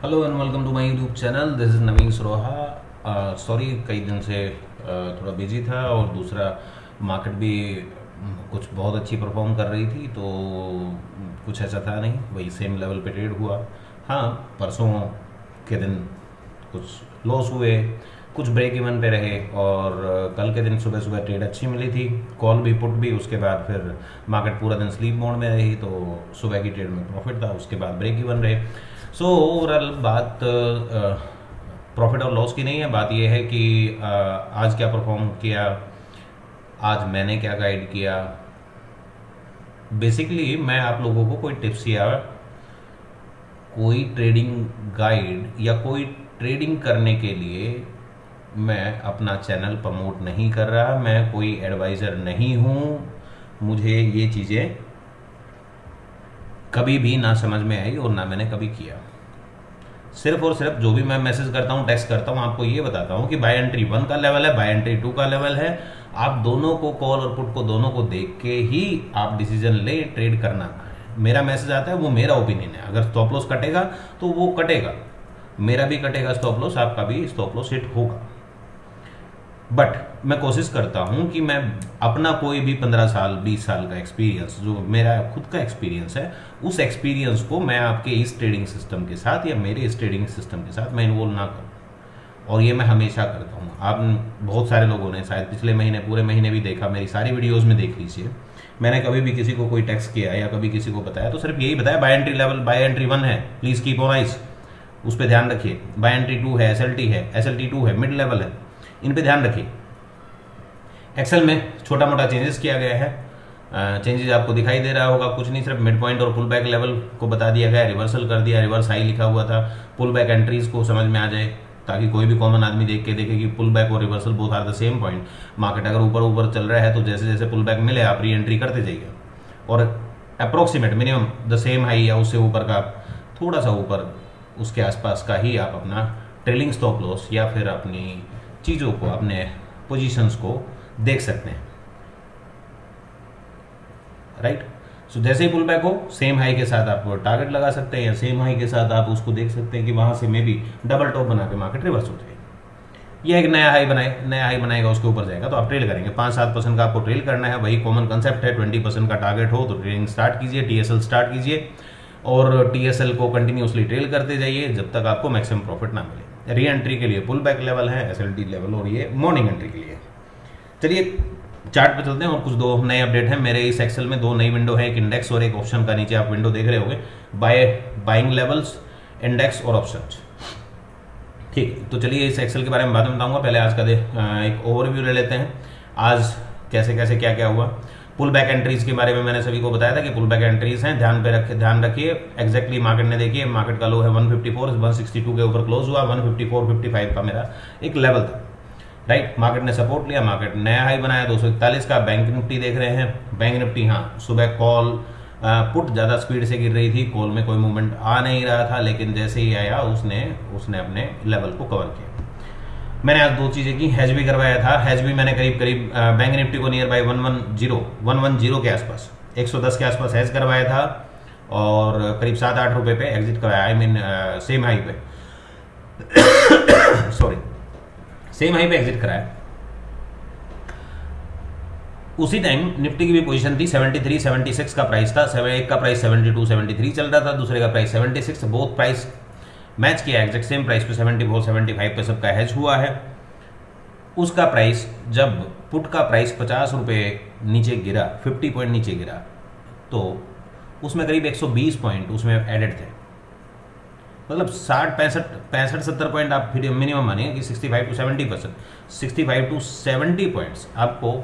Hello and welcome to my YouTube channel. This is Naveen Saroha. Sorry कई दिन से थोड़ा बिजी था और दूसरा मार्केट भी कुछ बहुत अच्छी परफॉर्म कर रही थी, तो कुछ ऐसा था नहीं, वही सेम लेवल पे ट्रेड हुआ। हाँ, परसों के दिन कुछ लॉस हुए, कुछ ब्रेक इवन पे रहे, और कल के दिन सुबह सुबह ट्रेड अच्छी मिली थी, कॉल भी पुट भी। उसके बाद फिर मार्केट पूरा दिन स्लीप मोड में रही, तो सुबह की ट्रेड में प्रॉफिट था, उसके बाद ब्रेक इवन रहे। सो ओवरऑल बात प्रॉफिट और लॉस की नहीं है, बात यह है कि आज क्या परफॉर्म किया, आज मैंने क्या गाइड किया। बेसिकली मैं आप लोगों को कोई टिप्स या कोई ट्रेडिंग गाइड या कोई ट्रेडिंग करने के लिए मैं अपना चैनल प्रमोट नहीं कर रहा, मैं कोई एडवाइज़र नहीं हूँ। मुझे ये चीज़ें कभी भी ना समझ में आई और ना मैंने कभी किया। सिर्फ और सिर्फ जो भी मैं मैसेज करता हूँ, टेक्स्ट करता हूँ, आपको ये बताता हूँ कि बाय एंट्री 1 का लेवल है, बाय एंट्री 2 का लेवल है। आप दोनों को, कॉल और पुट को, दोनों को देख के ही आप डिसीजन ले, ट्रेड करना है। मेरा मैसेज आता है, वो मेरा ओपिनियन है। अगर स्टॉप लॉस कटेगा तो वो कटेगा, मेरा भी कटेगा स्टॉप लॉस, आपका भी स्टॉप लॉस हिट होगा। बट मैं कोशिश करता हूं कि मैं अपना कोई भी 15 साल 20 साल का एक्सपीरियंस, जो मेरा खुद का एक्सपीरियंस है, उस एक्सपीरियंस को मैं आपके इस ट्रेडिंग सिस्टम के साथ या मेरे इस ट्रेडिंग सिस्टम के साथ मैं इन्वॉल्व ना करूं। और ये मैं हमेशा करता हूं। आप बहुत सारे लोगों ने शायद पिछले महीने, पूरे महीने भी देखा, मेरी सारी वीडियोज़ में देख लीजिए। मैंने कभी भी किसी को कोई टेक्स्ट किया या कभी किसी को बताया तो सिर्फ यही बताया, buy entry level, buy entry 1 है, प्लीज़ कीप ऑन आइस, उस पर ध्यान रखिए। बाय एंट्री 2 है, SLT है, SLT 2 है, मिड लेवल है, इन पर ध्यान रखिए। एक्सेल में छोटा मोटा चेंजेस किया गया है, चेंजेस आपको दिखाई दे रहा होगा। कुछ नहीं, सिर्फ मिड पॉइंट और पुल बैक लेवल को बता दिया गया, रिवर्सल कर दिया, रिवर्स हाई लिखा हुआ था। पुल बैक एंट्रीज को समझ में आ जाए, ताकि कोई भी कॉमन आदमी देख के देखे कि पुल बैक और reversal both are the same point. Market अगर ऊपर ऊपर चल रहा है तो जैसे जैसे पुल बैक मिले आप री एंट्री करते जाइए, और approximate minimum the same high या उससे ऊपर का, थोड़ा सा ऊपर उसके आसपास का ही आप अपना ट्रेलिंग स्टॉप लॉस या फिर अपनी चीज़ों को, अपने पोजीशंस को देख सकते हैं, राइट। सो जैसे ही पुल बैक हो, सेम हाई के साथ आप टारगेट लगा सकते हैं, या सेम हाई के साथ आप उसको देख सकते हैं कि वहां से में भी डबल टॉप बना के मार्केट रिवर्स हो जाएगी। यह एक नया हाई बनाएगा, उसके ऊपर जाएगा तो आप ट्रेल करेंगे। 5-7% का आपको ट्रेल करना है, वही कॉमन कंसेप्ट है। 20% का टारगेट हो तो ट्रेडिंग स्टार्ट कीजिए, TSL स्टार्ट कीजिए, और TSL को कंटिन्यूसली ट्रेल करते जाइए जब तक आपको मैक्सिमम प्रॉफिट ना मिले। री एंट्री के लिए पुल बैक लेवल है, SLT लेवल, और ये मॉर्निंग एंट्री के लिए। चलिए चार्ट पे चलते हैं, और कुछ दो नए अपडेट हैं मेरे इस एक्सेल में। 2 नई विंडो है, एक इंडेक्स और एक ऑप्शन का। नीचे आप विंडो देख रहे होंगे, बाइंग लेवल्स, इंडेक्स और ऑप्शंस। ठीक, तो चलिए इस एक्सेल के बारे में बाद में बताऊंगा, पहले आज का एक ओवरव्यू ले लेते हैं। आज कैसे कैसे क्या क्या हुआ। पुल बैक एंट्रीज के बारे में मैंने सभी को बताया था कि पुल बैक एंट्रीज हैं, ध्यान रखिए। एग्जैक्टली मार्केट ने, देखिए मार्केट का लो है 154, 162 के ऊपर क्लोज हुआ। 154.55 का मेरा एक लेवल था, राइट। मार्केट ने सपोर्ट लिया, मार्केट नया हाई बनाया 241 का। बैंक निफ्टी देख रहे हैं, बैंक निफ्टी, हाँ सुबह कॉल पुट ज़्यादा स्पीड से गिर रही थी, कॉल में कोई मूवमेंट आ नहीं रहा था, लेकिन जैसे ही आया उसने अपने लेवल को कवर किया। मैंने आज 2 चीज़ें की, हेज भी करवाया था। हेज भी मैंने करीब बैंक निफ्टी को नियर बाई 110 के आसपास, 110 के आसपास हेज करवाया था, और करीब 7-8 रुपये पे एग्जिट करवाया, आई मीन सेम हाई पे सॉरी, सेम हाई पे एग्जिट कराया। उसी टाइम निफ्टी की भी पोजीशन थी 73, 76 का प्राइस था। एक का प्राइस 72, 73 चल रहा था, दूसरे का प्राइस 76। बोथ प्राइस मैच किया, एग्जैक्ट सेम प्राइस पे 74, 75 पे सबका हेज हुआ है। उसका प्राइस, जब पुट का प्राइस 50 रुपये नीचे गिरा, 50 पॉइंट नीचे गिरा, तो उसमें करीब 120 पॉइंट उसमें एडेड थे। मतलब 65-70 पॉइंट आप फिर मिनिमम मानिए कि 65 to 70%, 65 to 70 पॉइंट्स आपको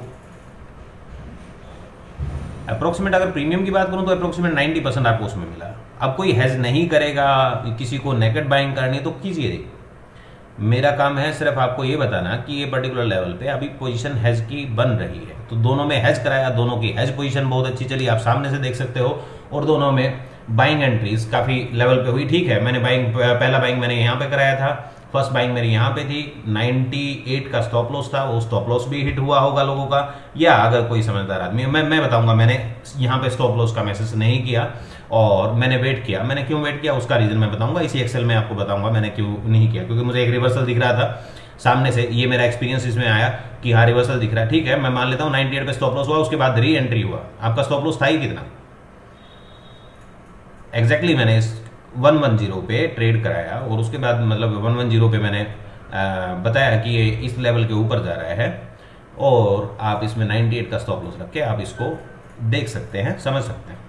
अप्रोक्सीमेट, अगर प्रीमियम की बात करूं तो अप्रोक्सीमेट 90% आपको उसमें मिला। अब कोई हेज नहीं करेगा, किसी को नेकेट बाइंग करनी है तो कीजिए। मेरा काम है सिर्फ आपको ये बताना कि ये पर्टिकुलर लेवल पे अभी पोजीशन हेज की बन रही है, तो दोनों में हेज कराया, दोनों की हेज पोजीशन बहुत अच्छी चली, आप सामने से देख सकते हो, और दोनों में बाइंग एंट्रीज काफी लेवल पे हुई। ठीक है, मैंने पहला बाइंग मैंने यहाँ पे कराया था, फर्स्ट बाइंग मेरी यहाँ पे थी, 98 का स्टॉप लॉस था, वो स्टॉप लॉस भी हिट हुआ होगा लोगों का, या अगर कोई समझदार आदमी, मैं बताऊंगा, मैंने यहाँ पे स्टॉप लॉस का मैसेज नहीं किया, और मैंने वेट किया। मैंने क्यों वेट किया उसका रीजन मैं बताऊंगा, इसी एक्सेल में आपको बताऊंगा मैंने क्यों नहीं किया, क्योंकि मुझे एक रिवर्सल दिख रहा था सामने से, ये मेरा एक्सपीरियंस इसमें आया कि हाँ रिवर्सल दिख रहा है, ठीक है मैं मान लेता हूँ 98 पे स्टॉप लॉस हुआ, उसके बाद री एंट्री हुआ। आपका स्टॉप लॉस था ही कितना, एग्जैक्टली मैंने इस 110 पे ट्रेड कराया और उसके बाद मतलब 110 पे मैंने बताया कि ये इस लेवल के ऊपर जा रहा है और आप इसमें 98 का स्टॉप लॉस रख के आप इसको देख सकते हैं, समझ सकते हैं।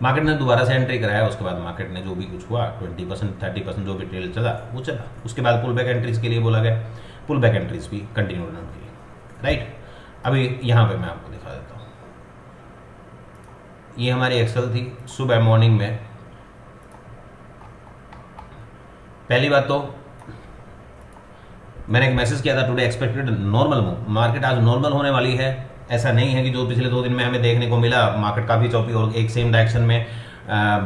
मार्केट ने दोबारा से एंट्री कराया, उसके बाद मार्केट ने जो भी कुछ हुआ 20% 30% जो भी ट्रेड चला वो चला, उसके बाद पुल बैक एंट्रीज के लिए बोला गया, पुल बैक एंट्रीज भी कंटिन्यू रन की, राइट। अभी यहाँ पे मैं आपको दिखा देता हूँ, ये हमारी एक्सेल थी सुबह मॉर्निंग में। पहली बात तो मैंने एक मैसेज किया था today expected normal move, market आज नॉर्मल होने वाली है। ऐसा नहीं है कि जो पिछले 2 दिन में हमें देखने को मिला मार्केट काफी चौपी और एक सेम डायरेक्शन में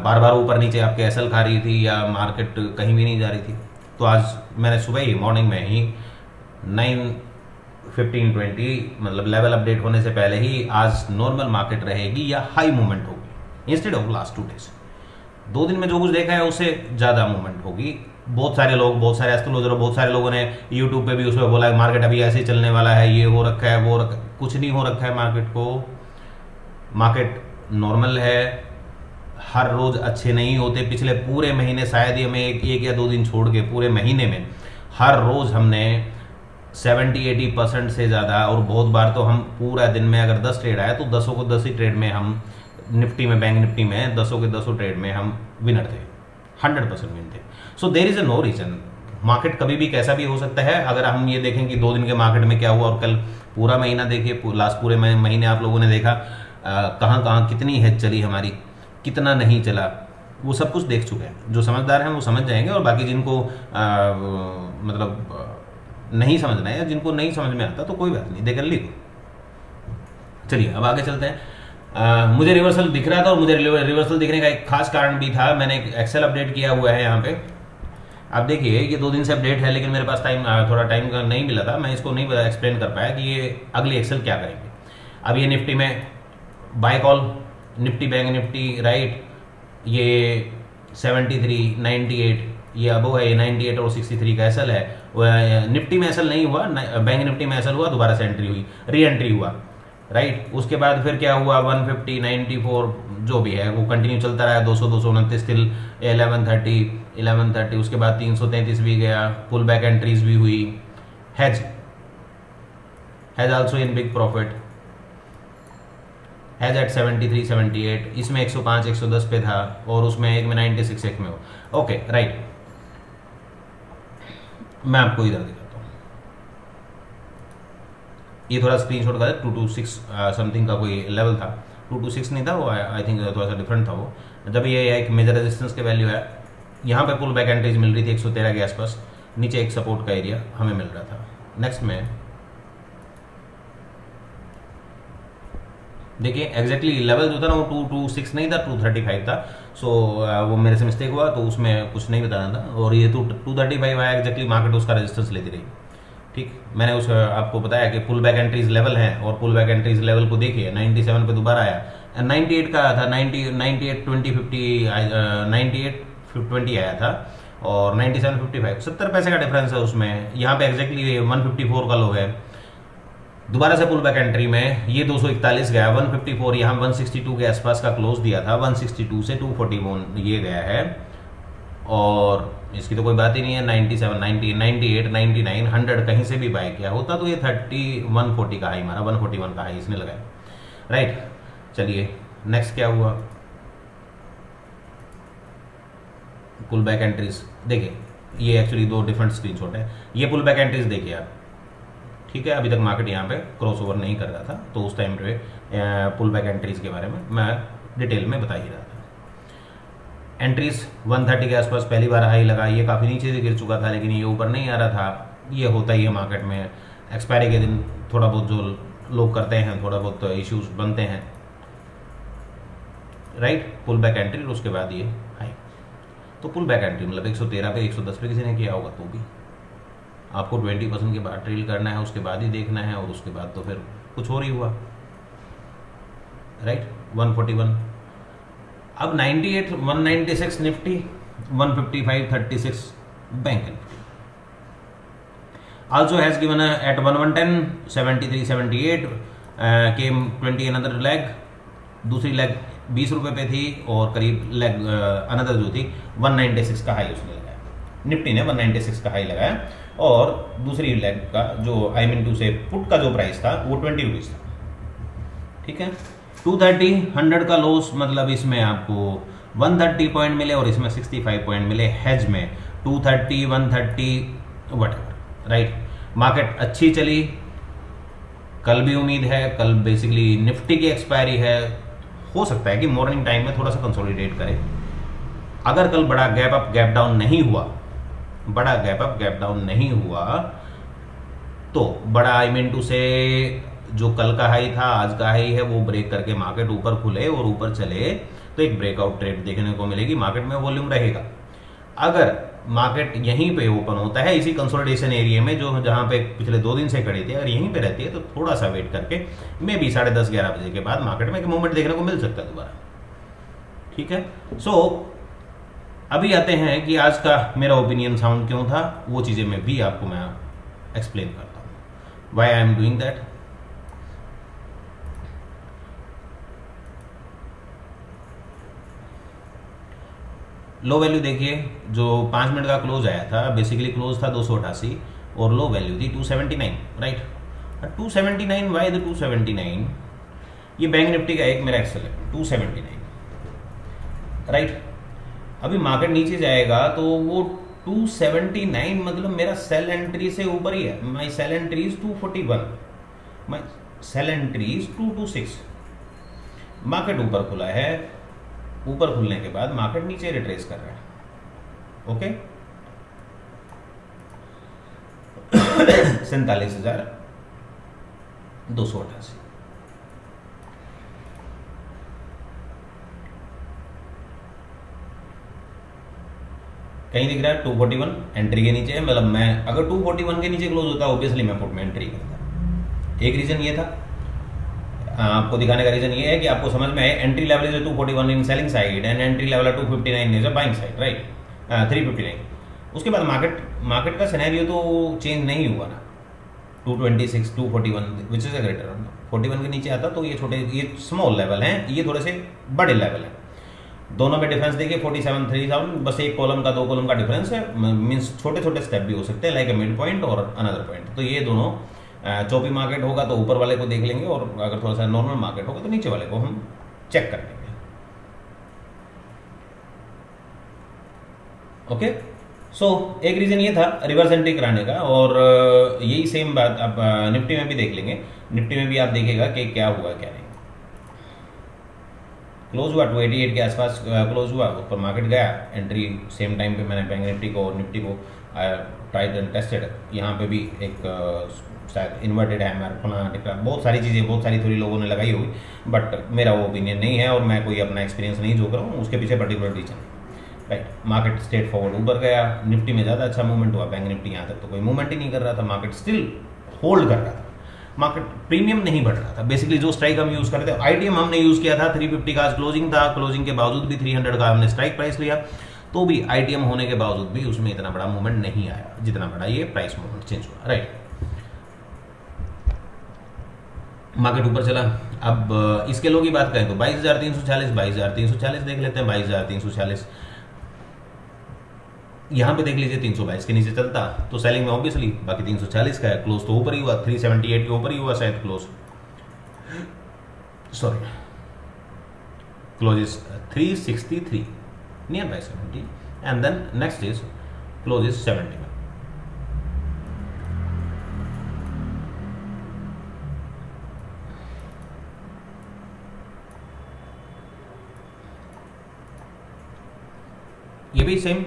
बार बार ऊपर नीचे आपके एसएल खा रही थी या मार्केट कहीं भी नहीं जा रही थी। तो आज मैंने सुबह ही मॉर्निंग में ही 9:15-20 मतलब लेवल अपडेट होने से पहले ही आज नॉर्मल मार्केट रहेगी या हाई मूवमेंट होगी इंस्टेड ऑफ लास्ट 2 डेज। 2 दिन में जो कुछ देखा है उससे ज्यादा मूवमेंट होगी। बहुत सारे लोग, बहुत सारे एस्ट्रोलॉजर, बहुत सारे लोगों ने यूट्यूब पे भी उसमें बोला है मार्केट अभी ऐसे ही चलने वाला है, ये हो रखा है वो रखा, कुछ नहीं हो रखा है मार्केट को। मार्केट नॉर्मल है, हर रोज अच्छे नहीं होते। पिछले पूरे महीने शायद ही हमें एक या 2 दिन छोड़ के पूरे महीने में हर रोज हमने 70-80% से ज़्यादा, और बहुत बार तो हम पूरा दिन में अगर 10 ट्रेड आया तो 10 को 10 ही ट्रेड में हम निफ्टी में, बैंक निफ्टी में 10 के 10 ट्रेड में हम विनर थे, 100% विन थे। So there is a no reason, market कभी भी कैसा भी हो सकता है। अगर हम ये देखें कि 2 दिन के मार्केट में क्या हुआ और कल पूरा महीना देखिए, लास्ट पूरे महीने आप लोगों ने देखा कहाँ कहाँ कितनी हेज चली हमारी, कितना नहीं चला, वो सब कुछ देख चुके हैं। जो समझदार हैं वो समझ जाएंगे, और बाकी जिनको मतलब नहीं समझना है या जिनको नहीं समझ में आता तो कोई बात नहीं, दे कैन लीव। चलिए अब आगे चलते हैं। मुझे रिवर्सल दिख रहा था और मुझे रिवर्सल दिखने का एक खास कारण भी था। मैंने एक एक्सेल अपडेट किया हुआ है यहाँ पे, आप देखिए ये 2 दिन से अपडेट है, लेकिन मेरे पास थोड़ा टाइम का नहीं मिला था, मैं इसको नहीं एक्सप्लेन कर पाया कि ये अगली एक्सेल क्या करेंगे। अब ये निफ्टी में buy call, nifty bank nifty, right, ये 73 98 ये अबो है, ये 98 और 63 का एसएल है। निफ्टी में एसएल नहीं हुआ, बैंक निफ्टी में एसएल हुआ, दोबारा से एंट्री हुई, री एंट्री हुआ, राइट। उसके बाद फिर क्या हुआ, 150 94 जो भी है वो कंटिन्यू चलता रहा, 200 229 तिल 1130, उसके बाद 333 भी गया, पुल बैक एंट्रीज भी हुई। Has also in big profit, has at 73 78, इसमें 105 110 पे था और उसमें एक में 96 एक में हो। ओके राइट, मैं आपको इधर दिखाता हूँ, ये थोड़ा स्क्रीनशॉट का 226 समथिंग का कोई लेवल था, 226 नहीं था वो, आई थिंक थोड़ा सा डिफरेंट था वो। जब ये एक मेजर रेजिस्टेंस के वैल्यू है, यहाँ पे पुल बैक एंट्रीज मिल रही थी 113 के आसपास, नीचे एक सपोर्ट का एरिया हमें मिल रहा था। नेक्स्ट में देखिए एग्जैक्टली लेवल जो था ना वो 226 नहीं था, 235 था। सो वो मेरे से मिस्टेक हुआ, तो उसमें कुछ नहीं बताना था, और ये 235 आया एग्जैक्टली, मार्केट उसका रेजिस्टेंस लेती रही। ठीक, मैंने उस आपको बताया कि पुल बैक एंट्रीज लेवल है, और पुल बैक एंट्रीज लेवल को देखिए 97 पे दोबारा आया, 98 का था, 98 20 50 98 20 आया था, और 97 55 70 पैसे का डिफरेंस है उसमें। यहाँ पे एग्जैक्टली 154 का लो है, दोबारा से पुल बैक एंट्री में ये 241 गया, 154 यहाँ 162 के आसपास का क्लोज दिया था, 162 से 241 ये गया है, और इसकी तो कोई बात ही नहीं है। 97 90 98 99 100 कहीं से भी बाय किया होता तो ये 140 का हाई मारा, 141 का हाई इसने लगाया, राइट। चलिए नेक्स्ट क्या हुआ, पुल बैक एंट्रीज देखिए, ये एक्चुअली 2 डिफरेंट स्क्रीनशॉट है। ये पुल बैक एंट्रीज देखिए आप, ठीक है, अभी तक मार्केट यहाँ पे क्रॉस ओवर नहीं कर रहा था, तो उस टाइम पे पुल बैक एंट्रीज के बारे में मैं डिटेल में बता ही रहा था। एंट्रीज 130 के आसपास पहली बार हाई लगा, ये काफ़ी नीचे से गिर चुका था, लेकिन ये ऊपर नहीं आ रहा था। ये होता ही है मार्केट में, एक्सपायरी के दिन थोड़ा बहुत जो लोग करते हैं, थोड़ा बहुत इश्यूज बनते हैं, राइट। पुल बैक एंट्री, उसके बाद ये हाई, तो पुल बैक एंट्री मतलब 113 पे 110 पे किसी ने किया होगा, तो भी आपको 20% के बाद ट्रेल करना है, उसके बाद ही देखना है, और उसके बाद तो फिर कुछ और ही हुआ, राइट। 141 अब 98 196 Nifty, 155.36 bank Nifty. Also has given at 1110 73.78 came 20 another leg, दूसरी लेग 20 रुपए पे थी और करीब लेग अनदर जो थी 196 का हाई उसने लगाया, निफ्टी ने 196 का हाई लगाया और दूसरी लेग का जो आई मीन टू से पुट का जो प्राइस था वो 20 रुपीज था। ठीक है, 230 100 का लॉस, मतलब इसमें आपको 130 पॉइंट मिले और इसमें 65 पॉइंट मिले हेज में, 230 130 वट राइट। मार्केट अच्छी चली, कल भी उम्मीद है, कल बेसिकली निफ्टी की एक्सपायरी है, हो सकता है कि मॉर्निंग टाइम में थोड़ा सा कंसोलिडेट करे। अगर कल बड़ा गैप अप गैप डाउन नहीं हुआ, बड़ा गैप अप गैप डाउन नहीं हुआ तो बड़ा आई मीन टू से जो कल का हाई था आज का हाई है वो ब्रेक करके मार्केट ऊपर खुले और ऊपर चले तो एक ब्रेकआउट ट्रेड देखने को मिलेगी, मार्केट में वॉल्यूम रहेगा। अगर मार्केट यहीं पे ओपन होता है इसी कंसोलिडेशन एरिया में जो जहां पे पिछले 2 दिन से खड़ी थी, अगर यहीं पे रहती है तो थोड़ा सा वेट करके मे बी 10:30-11 बजे के बाद मार्केट में एक मूवमेंट देखने को मिल सकता है दोबारा। ठीक है, सो अभी आते हैं कि आज का मेरा ओपिनियन साउंड क्यों था, वो चीजें मैं भी आपको मैं एक्सप्लेन करता हूं why I am doing that. Low value देखिए, जो 5 मिनट का क्लोज आया था, बेसिकली क्लोज था 288 और लो वैल्यू थी 279 राइट। 279 वाई द 279, ये बैंक निफ्टी का एक मेरा एक्सेल है 279 राइट। अभी मार्केट नीचे जाएगा तो वो 279 मतलब मेरा सेल एंट्री से ऊपर ही है। My sell entry is 241, my sell entry is 226। Market ऊपर खुला है, ऊपर खुलने के बाद मार्केट नीचे रिट्रेस कर रहा है। ओके 47,288 कहीं दिख रहा है 241 एंट्री के नीचे है, मतलब मैं अगर 241 के नीचे क्लोज होता ऑब्वियसली मैं पुट में एंट्री करता। एक रीजन ये था, आपको दिखाने का रीजन ये है कि आपको समझ में आए entry level is 241 in selling side and entry level 259 is buying side right, 359। उसके बाद मार्केट का सिनेरियो तो चेंज नहीं हुआ ना, 226 241 विच इज अ ग्रेटर 41 के नीचे आता तो ये छोटे ये स्मॉल लेवल हैं, ये थोड़े से बड़े लेवल हैं। दोनों में डिफरेंस देखिए 47 3000, बस एक कॉलम का 2 कॉलम का डिफरेंस है, मींस छोटे छोटे स्टेप भी हो सकते हैं लाइक ए मिड पॉइंट और अनदर पॉइंट। तो ये दोनों चौपी मार्केट होगा तो ऊपर वाले को देख लेंगे और अगर थोड़ा सा नॉर्मल मार्केट होगा तो नीचे वाले को हम चेक कर लेंगे। ओके सो एक रीजन ये था रिवर्स एंट्री कराने का और यही सेम बात आप निफ्टी में भी देख लेंगे। निफ्टी में भी आप देखिएगा कि क्या हुआ क्या नहीं। क्लोज हुआ 288 के आसपास क्लोज हुआ, ऊपर मार्केट गया, एंट्री सेम टाइम पे मैंने बैंक निफ्टी को और निफ्टी को ट्राइड एंड टेस्टेड। यहाँ पे भी एक शायद इन्वर्टेड है मेरा, बहुत सारी चीज़ें बहुत सारी थोड़ी लोगों ने लगाई होगी, बट मेरा वो ओपिनियन नहीं है और मैं कोई अपना एक्सपीरियंस नहीं जो कर रहा हूँ, उसके पीछे particular reason right. Market straight forward ऊपर गया, निफ्टी में ज़्यादा अच्छा मूवमेंट हुआ, बैंक निफ्टी यहाँ तक तो कोई मूवमेंट ही नहीं कर रहा था, मार्केट स्टिल होल्ड कर रहा था, मार्केट प्रीमियम नहीं बढ़ रहा था। बेसिकली जो स्ट्राइक हम यूज करते हैं, आईटीएम हमने यूज किया था 350 का आज क्लोजिंग था, क्लोजिंग के बावजूद भी 300 का हमने स्ट्राइक प्राइस लिया, तो भी आईटीएम होने के बावजूद भी उसमें इतना बड़ा मूवमेंट नहीं आया जितना बड़ा ये प्राइस मूवमेंट चेंज हुआ राइट। मार्केट ऊपर चला। अब इसके लोग की बात करें तो 22,340 22,340 देख लेते हैं, 22,340 यहां पे देख लीजिए 322 के नीचे चलता तो सेलिंग में ऑब्वियसली, बाकी 340 का है, क्लोज तो ऊपर ही हुआ, 378 के ऊपर ही हुआ शायद close, sorry close is 363 near by 70 and then next is close is 70। ये भी सेम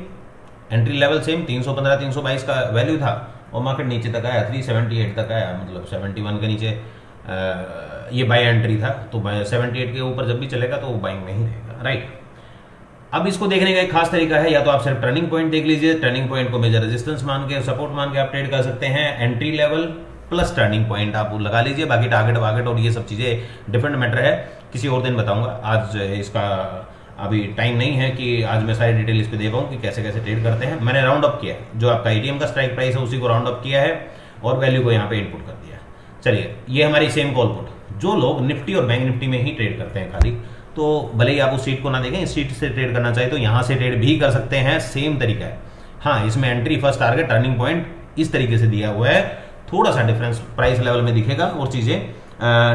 एंट्री लेवल सेम 315 322 का वैल्यू था और मार्केट नीचे तक आया 378 तक आया, मतलब 71 के नीचे ये बाय एंट्री था, तो 78 के ऊपर जब भी चलेगा तो वो बाइंग में ही रहेगा राइट। अब इसको देखने का एक खास तरीका है, या तो आप सिर्फ टर्निंग पॉइंट देख लीजिए, टर्निंग पॉइंट को मेजर रेजिस्टेंस मान के सपोर्ट मान के आप ट्रेड कर सकते हैं, entry level plus turning point आप लगा लीजिए, बाकी टारगेट वारगेट और ये सब चीजें डिफरेंट मैटर है, किसी और दिन बताऊंगा। आज इसका अभी टाइम नहीं है कि आज मैं सारी डिटेल इस पर दे पाऊँ कि कैसे कैसे ट्रेड करते हैं। मैंने राउंड अप किया है, जो आपका एटीएम का स्ट्राइक प्राइस है उसी को राउंड अप किया है और वैल्यू को यहाँ पे इनपुट कर दिया। चलिए, ये हमारी सेम कॉल पुट। जो लोग निफ्टी और बैंक निफ्टी में ही ट्रेड करते हैं खाली, तो भले ही आप उस सीट को ना देखें, इस सीट से ट्रेड करना चाहे तो यहाँ से ट्रेड भी कर सकते हैं, सेम तरीका है। हाँ, इसमें entry, first target, turning point इस तरीके से दिया हुआ है, थोड़ा सा डिफरेंस प्राइस लेवल में दिखेगा और चीज़ें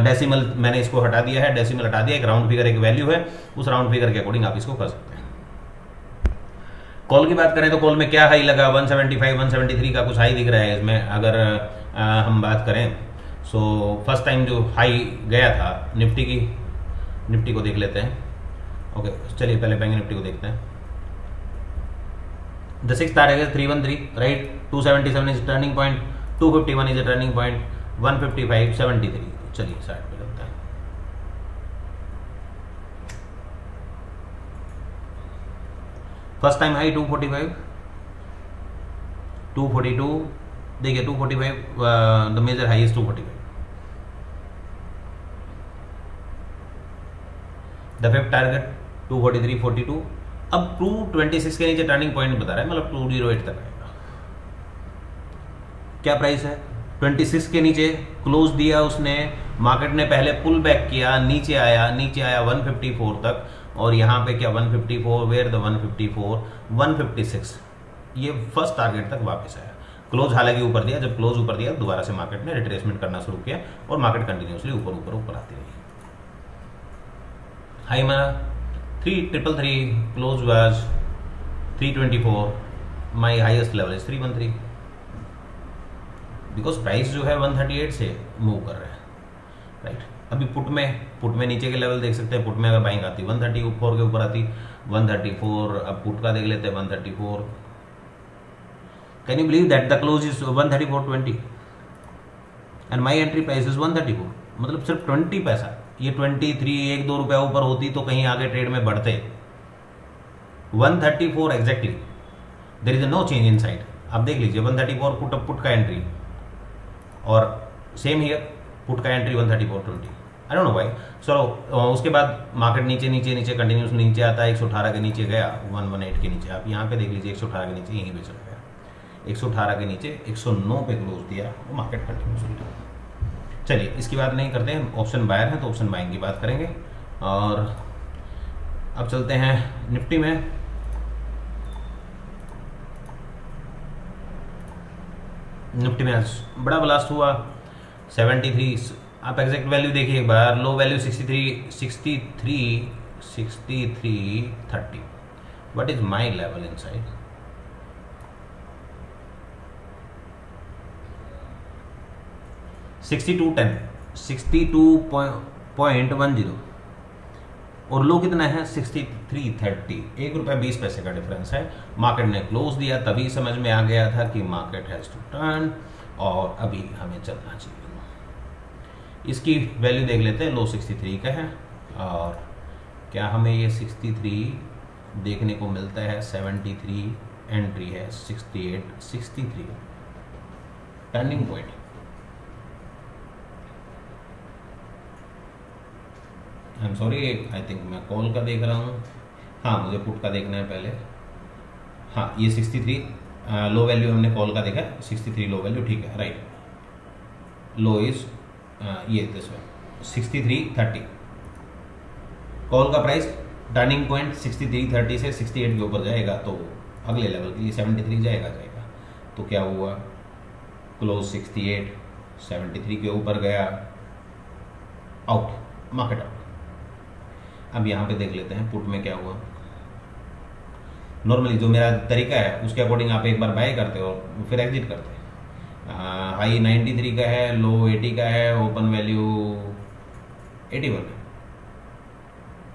डेसिमल मैंने इसको हटा दिया है, डेसिमल हटा दिया, एक राउंड फिगर एक वैल्यू है, उस राउंड फिगर के अकॉर्डिंग आप इसको कर सकते हैं। कॉल की बात करें तो कॉल में क्या हाई लगा, 175 173 का कुछ हाई दिख रहा है इसमें। अगर हम बात करें सो फर्स्ट टाइम जो हाई गया था निफ्टी को देख लेते हैं। ओके, चलिए पहले बैंक निफ्टी को देखते हैं। The six target 313, right, 277 is turning point, 251 is a turning point, 155 73। चलिए साइड पे करते हैं। फर्स्ट टाइम हाई 245, 242, देखिए 245, the major high is 245। The fifth target 243 42। अब 226 के नीचे टर्निंग पॉइंट बता रहा है, मतलब 208 तक आएगा। क्या प्राइस है, 26 के नीचे क्लोज दिया उसने, मार्केट ने पहले पुल बैक किया, नीचे आया 154 तक, और यहाँ पे क्या 154, वेयर द 154 156, ये फर्स्ट टारगेट तक वापस आया। क्लोज हालांकि ऊपर दिया, जब क्लोज ऊपर दिया दोबारा से मार्केट ने रिट्रेसमेंट करना शुरू किया और मार्केट कंटिन्यूसली ऊपर आती रही। हाई मारा 333, close was 324, my highest level is 313, because price जो है 138 से मूव कर रहा है, राइट। अभी पुट में नीचे के लेवल देख सकते हैं। पुट में अगर बाइंग आती 134 के ऊपर आती 134, अब पुट का देख लेते हैं 134। Can you believe that the close is 134.20 and my entry price is 134, मतलब सिर्फ 20 पैसा। ये 23, 1-2 रुपया ऊपर होती तो कहीं आगे ट्रेड में बढ़ते। 134 exactly, there is no change in side. आप देख लीजिए 134 पुट का एंट्री, और सेम हियर पुट का entry 134.20। I don't know why. So उसके बाद मार्केट नीचे कंटिन्यूस नीचे आता है, 118 के नीचे गया, 118 के नीचे। आप यहाँ पे देख लीजिए 118 के नीचे यहीं पे चला गया, 118 के नीचे 109 पे क्लोज दिया, वो मार्केट कंटिन्यूस उल्टा। चलिए इसकी बात नहीं करते हैं, ऑप्शन बायर है तो ऑप्शन बाइंग की बात करेंगे। और अब चलते हैं निफ्टी में। निफ्टी में आज बड़ा ब्लास्ट हुआ 73। आप एग्जैक्ट वैल्यू देखिए एक बार, low value 6330। What is my level inside, $62.10, 62.10, और लो कितना है 63.30, ₹1.20 का डिफरेंस है। मार्केट ने क्लोज दिया, तभी समझ में आ गया था कि मार्केट हैज टू टर्न, और अभी हमें चलना चाहिए। इसकी वैल्यू देख लेते हैं, लो 63 का है, और क्या हमें ये 63 देखने को मिलता है, 73 एंट्री है, 68 63 turning point. I am sorry, I think मैं कॉल का देख रहा हूँ। हाँ, मुझे पुट का देखना है पहले। हाँ, ये 63 लो वैल्यू हमने कॉल का देखा, 63 लो वैल्यू, ठीक है, राइट। लो इज ये दिस वन 63.30, कॉल का प्राइस टर्निंग पॉइंट 63.30 से 68 के ऊपर जाएगा तो अगले लेवल के लिए 73 जाएगा। तो क्या हुआ, क्लोज 68, 73 के ऊपर गया, आउट, मार्केट आउट। अब यहाँ पे देख लेते हैं पुट में क्या हुआ। नॉर्मली जो मेरा तरीका है उसके अकॉर्डिंग आप एक बार बाय करते हो फिर एग्जिट करते हैं। हाई 93 का है, लो 80 का है, ओपन वैल्यू 81 है,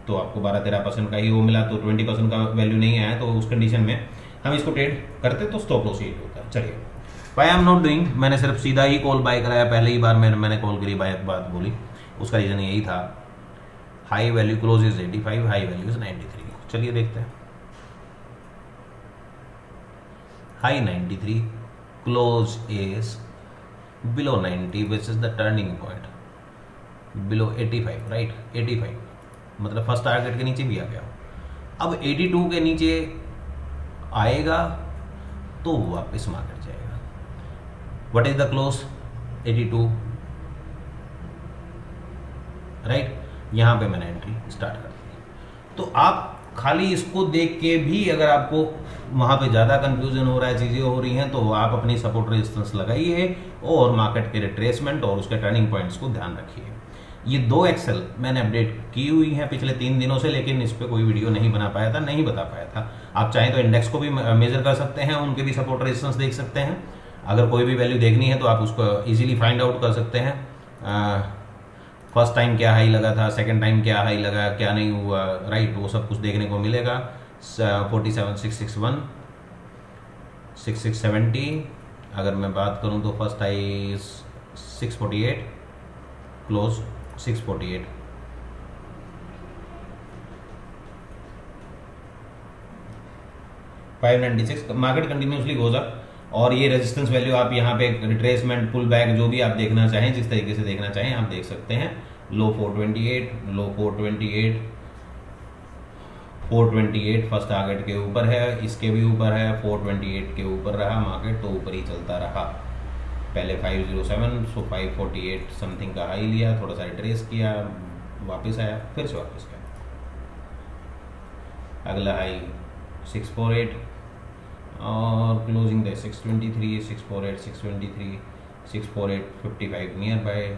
तो आपको 12-13% का ही वो मिला, तो 20% का वैल्यू नहीं आया, तो उस कंडीशन में हम इसको ट्रेड करते तो स्टॉप लॉस ही होता है। चलिए, why I am not doing, मैंने सिर्फ सीधा ही कॉल बाय कराया, पहले ही बार मैंने कॉल करी, बात बोली, उसका रीजन यही था। High value close is 85, high value is 93। चलिए देखते हैं, high 93, close is below 90 which is the turning point, below 85, right, 85 मतलब फर्स्ट टारगेट के नीचे भी आ गया। अब 82 के नीचे आएगा तो वापस मार्केट जाएगा। What is the close? 82, right. यहां पे मैंने एंट्री स्टार्ट कर दी। तो आप खाली इसको देख के भी अगर आपको वहां पे ज्यादा कंफ्यूजन हो रहा है, चीजें हो रही हैं, तो आप अपनी सपोर्ट रेजिस्टेंस लगाइए और मार्केट के रिट्रेसमेंट और उसके टर्निंग पॉइंट्स को ध्यान रखिए। ये 2 एक्सेल मैंने अपडेट की हुई हैं पिछले 3 दिनों से, लेकिन इस पे कोई वीडियो नहीं बना पाया था, नहीं बता पाया था। आप चाहें तो इंडेक्स को भी मेजर कर सकते हैं, उनके भी सपोर्ट रेजिस्टेंस देख सकते हैं। अगर कोई भी वैल्यू देखनी है तो आप उसको इजीली फाइंड आउट कर सकते हैं। फर्स्ट टाइम क्या हाई लगा था, सेकंड टाइम क्या हाई लगा, क्या नहीं हुआ, राइट, वो सब कुछ देखने को मिलेगा। 47,661, 6670। अगर मैं बात करूं तो first high 648, close 648। $596 market continuously goes up, और ये रेजिस्टेंस वैल्यू आप यहाँ पे रिट्रेसमेंट, पुल बैक, जो भी आप देखना चाहें, जिस तरीके से देखना चाहें आप देख सकते हैं। लो 428, लो 428, 428 फर्स्ट टारगेट के ऊपर है, इसके भी ऊपर है, 428 के ऊपर रहा मार्केट, तो ऊपर ही चलता रहा। पहले 507, सो 548 समथिंग का हाई लिया, थोड़ा सा रिट्रेस किया, वापस आया, फिर से वापस गया। अगला हाई 648 और क्लोजिंग दे 623, 648, 623, 648, 55 नियर बाय,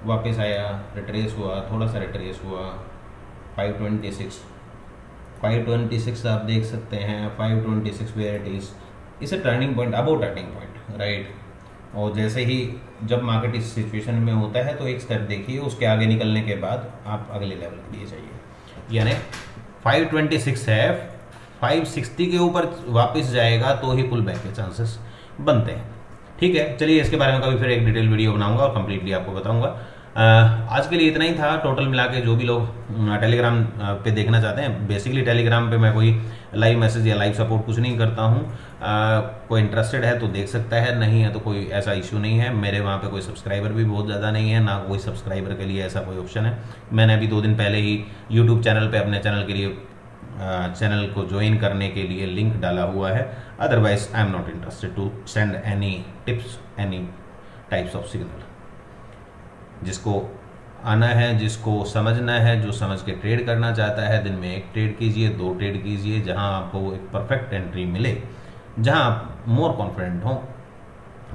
वापस आया, रिट्रेस हुआ, थोड़ा सा रिट्रेस हुआ, 526 आप देख सकते हैं, 526 वेयर इट इज, इसे टर्निंग पॉइंट, अबो टर्निंग पॉइंट, राइट। और जैसे ही जब मार्केट इस सिचुएशन में होता है तो एक स्टेप देखिए, उसके आगे निकलने के बाद आप अगले लेवल के लिए जाइए। यानी 526 है, 560 के ऊपर वापस जाएगा तो ही पुल बैक के चांसेस बनते हैं। ठीक है, चलिए इसके बारे में कभी फिर एक डिटेल वीडियो बनाऊंगा और कंप्लीटली आपको बताऊंगा। आज के लिए इतना ही था। टोटल मिला के जो भी लोग टेलीग्राम पे देखना चाहते हैं, बेसिकली टेलीग्राम पे मैं कोई लाइव मैसेज या लाइव सपोर्ट कुछ नहीं करता हूँ। कोई इंटरेस्टेड है तो देख सकता है, नहीं है तो कोई ऐसा इशू नहीं है। मेरे वहाँ पे कोई सब्सक्राइबर भी बहुत ज़्यादा नहीं है, ना कोई सब्सक्राइबर के लिए ऐसा कोई ऑप्शन है। मैंने अभी 2 दिन पहले ही यूट्यूब चैनल पे अपने चैनल के लिए चैनल को ज्वाइन करने के लिए लिंक डाला हुआ है। Otherwise I am not interested to send any tips, any types of signal. जिसको आना है, जिसको समझना है, जो समझ के ट्रेड करना चाहता है, दिन में 1 ट्रेड कीजिए, 2 ट्रेड कीजिए, जहां आपको एक परफेक्ट एंट्री मिले, जहां आप मोर कॉन्फिडेंट हो,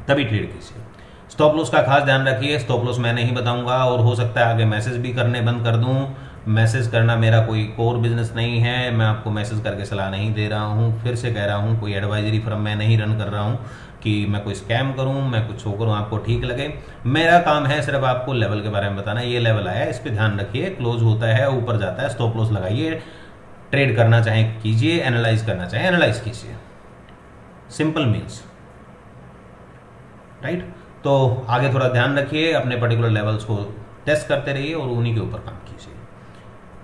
तभी ट्रेड कीजिए। स्टॉप लॉस का खास ध्यान रखिए। स्टॉप लॉस मैं नहीं बताऊंगा, और हो सकता है आगे मैसेज भी करने बंद कर दूं। मैसेज करना मेरा कोई कोर बिजनेस नहीं है, मैं आपको मैसेज करके सलाह नहीं दे रहा हूं। फिर से कह रहा हूं, कोई एडवाइजरी फर्म मैं नहीं रन कर रहा हूं कि मैं कोई स्कैम करूं, मैं कुछ हो करूं आपको ठीक लगे। मेरा काम है सिर्फ आपको लेवल के बारे में बताना। ये लेवल आया, इस पे ध्यान रखिए, क्लोज होता है, ऊपर जाता है, स्टॉप लॉस लगाइए। ट्रेड करना चाहे कीजिए, एनालाइज करना चाहे एनालाइज कीजिए। Simple means, right. तो आगे थोड़ा ध्यान रखिए, अपने पर्टिकुलर लेवल्स को टेस्ट करते रहिए और उन्हीं के ऊपर काम कीजिए।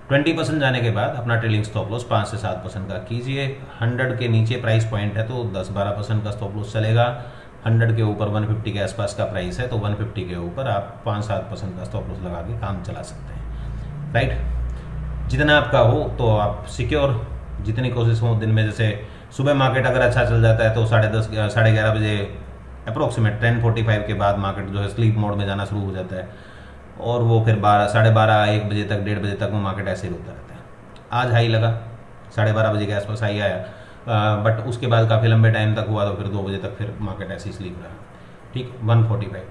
20% जाने के बाद अपना ट्रेलिंग स्टॉप लॉस 5 से 7% का कीजिए। 100 के नीचे प्राइस पॉइंट है तो 10-12% का स्टॉप लॉस चलेगा। 100 के ऊपर 150 के आसपास का प्राइस है तो 150 के ऊपर आप 5-7% का स्टॉप लॉस लगा के काम चला सकते हैं, राइट। जितना आपका हो तो आप सिक्योर, जितनी कोशिश हो दिन में, जैसे सुबह मार्केट अगर अच्छा चल जाता है तो 10:30 11:30 बजे अप्रोक्सीमेट 10:45 के बाद मार्केट जो है स्लीप मोड में जाना शुरू हो जाता है, और वो फिर 12, 12:30, 1 बजे तक, 1:30 बजे तक वो मार्केट ऐसे ही रुकता रहता है। आज हाई लगा, 12:30 बजे के आसपास हाई आया, बट उसके बाद काफ़ी लंबे टाइम तक हुआ तो फिर 2 बजे तक फिर मार्केट ऐसे ही स्लीप रहा। ठीक, 145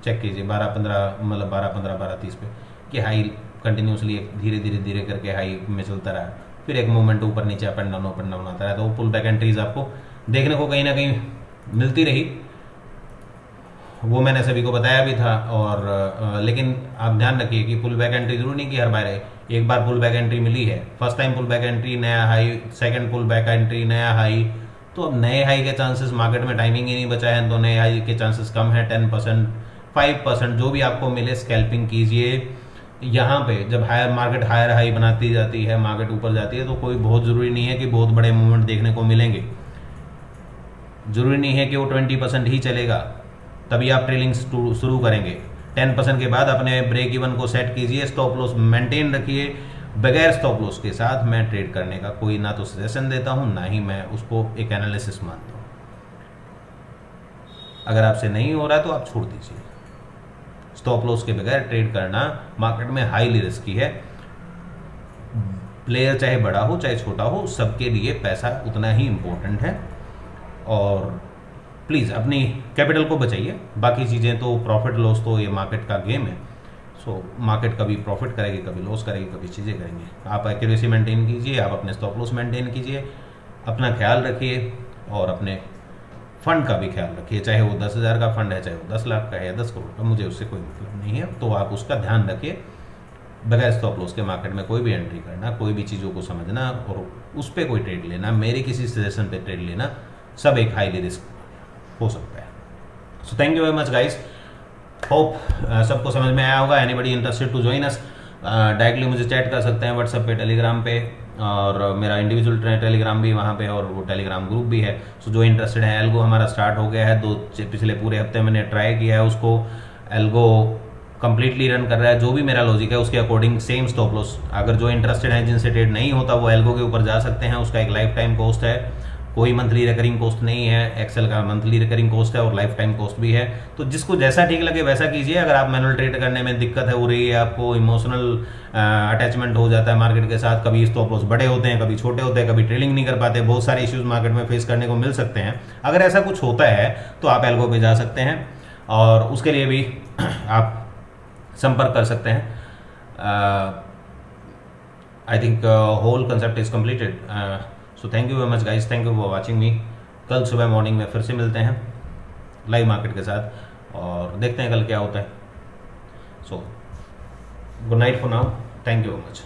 चेक कीजिए, 12:15 मतलब 12:15, 12:30 पे कि हाई कंटिन्यूसली धीरे धीरे करके हाई में चलता रहा। फिर एक मूवमेंट ऊपर नीचे अप एंड डाउन आता रहा, तो वो पुल बैक एंट्रीज आपको देखने को कहीं ना कहीं मिलती रही। वो मैंने सभी को बताया भी था। और लेकिन आप ध्यान रखिए कि पुल बैक एंट्री जरूर नहीं कि हर बार है। एक बार पुल बैक एंट्री मिली है, first time pull back entry नया high, second pull back entry नया हाई, तो अब नए हाई के चांसेस, मार्केट में टाइमिंग ही नहीं बचा है तो नए हाई के चांसेस कम है। 10%, 5% जो भी आपको मिले स्कैल्पिंग कीजिए। यहाँ पे जब हायर मार्केट हायर हाई बनाती जाती है, मार्केट ऊपर जाती है, तो कोई बहुत जरूरी नहीं है कि बहुत बड़े मूवमेंट देखने को मिलेंगे। जरूरी नहीं है कि वो 20% ही चलेगा तभी आप ट्रेलिंग शुरू करेंगे। 10% के बाद अपने ब्रेक इवन को सेट कीजिए, स्टॉप लॉस मेंटेन रखिए, बगैर स्टॉप लॉस के साथ मैं ट्रेड करने का कोई ना तो सजेशन देता हूं, ना ही मैं उसको एक एनालिसिस मानता हूं। अगर आपसे नहीं हो रहा तो आप छोड़ दीजिए। स्टॉप लॉस के बगैर ट्रेड करना मार्केट में हाईली रिस्की है। प्लेयर चाहे बड़ा हो चाहे छोटा हो, सबके लिए पैसा उतना ही इंपॉर्टेंट है। और प्लीज़ अपनी कैपिटल को बचाइए। बाकी चीज़ें तो प्रॉफिट लॉस तो ये मार्केट का गेम है। सो मार्केट कभी प्रॉफिट करेगी, कभी लॉस करेगी, कभी चीज़ें करेंगे। आप एक्यूरेसी मेंटेन कीजिए, आप अपने स्टॉप लॉस मेंटेन कीजिए, अपना ख्याल रखिए और अपने फंड का भी ख्याल रखिए। चाहे वो 10,000 का फंड है, चाहे वो 10 लाख का है या 10 करोड़ का, मुझे उससे कोई मतलब नहीं है। तो आप उसका ध्यान रखिए। बगैर स्टॉप लॉस के मार्केट में कोई भी एंट्री करना, कोई भी चीज़ों को समझना और उस पर कोई ट्रेड लेना, मेरे किसी सजेशन पे ट्रेड लेना, सब एक हाईली रिस्क हो सकता है। So thank you very much guys. Hope सबको समझ में आया होगा। Anybody interested to join us, directly मुझे चैट कर सकते हैं व्हाट्सएप पे, टेलीग्राम पे, और मेरा इंडिविजुअल टेलीग्राम भी वहाँ पे और वो टेलीग्राम ग्रुप भी है। सो जो इंटरेस्टेड है, एल्गो हमारा स्टार्ट हो गया है। पिछले पूरे हफ्ते मैंने ट्राई किया है उसको। एल्गो कंप्लीटली रन कर रहा है। जो भी मेरा लॉजिक है उसके अकॉर्डिंग सेम स्टॉप लॉस। अगर जो इंटरेस्टेड है, जिनसे ट्रेड नहीं होता, वो एल्गो के ऊपर जा सकते हैं। उसका एक लाइफ टाइम कॉस्ट है, कोई मंथली रिकरिंग कॉस्ट नहीं है। एक्सेल का मंथली रिकरिंग कॉस्ट है और लाइफ टाइम कॉस्ट भी है। तो जिसको जैसा ठीक लगे वैसा कीजिए। अगर आप मैनुअल ट्रेड करने में दिक्कत हो रही है, आपको इमोशनल अटैचमेंट हो जाता है मार्केट के साथ, कभी स्टॉप लॉस बड़े होते हैं, कभी छोटे होते हैं, कभी ट्रेडिंग नहीं कर पाते, बहुत सारे इश्यूज मार्केट में फेस करने को मिल सकते हैं। अगर ऐसा कुछ होता है तो आप एल्गो पे जा सकते हैं और उसके लिए भी आप संपर्क कर सकते हैं। I think whole concept is completed. So thank you very much guys, thank you for watching me. कल सुबह मॉर्निंग में फिर से मिलते हैं लाइव मार्केट के साथ और देखते हैं कल क्या होता है। So good night for now, thank you very much.